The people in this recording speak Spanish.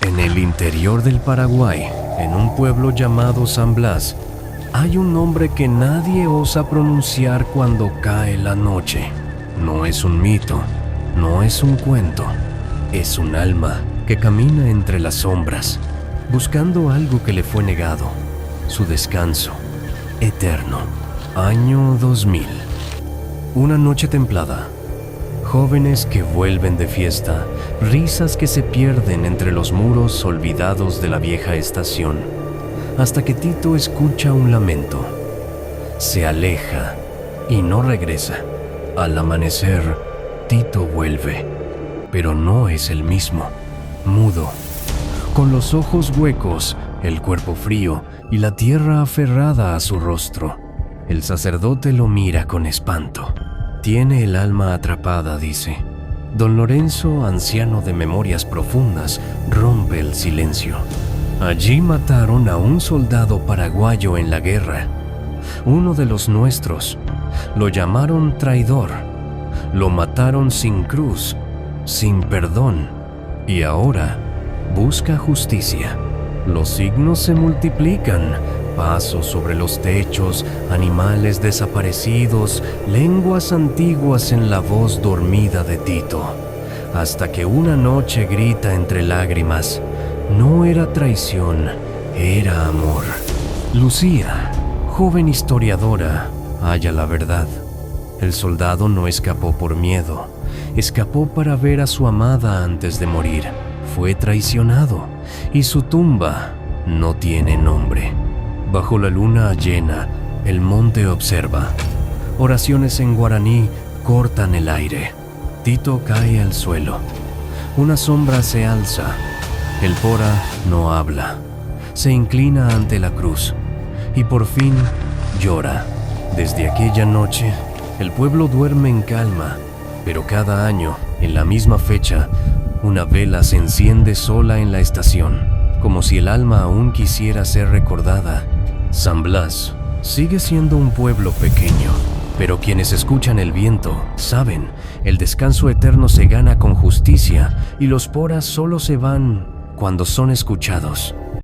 En el interior del Paraguay, en un pueblo llamado San Blas, hay un nombre que nadie osa pronunciar cuando cae la noche. No es un mito, no es un cuento, es un alma que camina entre las sombras, buscando algo que le fue negado, su descanso eterno. Año 2000. Una noche templada. Jóvenes que vuelven de fiesta, risas que se pierden entre los muros olvidados de la vieja estación, hasta que Tito escucha un lamento. Se aleja y no regresa. Al amanecer, Tito vuelve, pero no es el mismo, mudo, con los ojos huecos, el cuerpo frío y la tierra aferrada a su rostro. El sacerdote lo mira con espanto. Tiene el alma atrapada, dice. Don Lorenzo, anciano de memorias profundas, rompe el silencio. Allí mataron a un soldado paraguayo en la guerra, uno de los nuestros. Lo llamaron traidor. Lo mataron sin cruz, sin perdón, y ahora busca justicia. Los signos se multiplican. Pasos sobre los techos, animales desaparecidos, lenguas antiguas en la voz dormida de Tito, hasta que una noche grita entre lágrimas: no era traición, era amor. Lucía, joven historiadora, halla la verdad. El soldado no escapó por miedo, escapó para ver a su amada antes de morir. Fue traicionado y su tumba no tiene nombre. Bajo la luna llena, el monte observa. Oraciones en guaraní cortan el aire. Tito cae al suelo. Una sombra se alza. El Pora no habla. Se inclina ante la cruz y por fin llora. Desde aquella noche, el pueblo duerme en calma, pero cada año, en la misma fecha, una vela se enciende sola en la estación, como si el alma aún quisiera ser recordada. San Blas sigue siendo un pueblo pequeño, pero quienes escuchan el viento saben, el descanso eterno se gana con justicia y los Poras solo se van cuando son escuchados.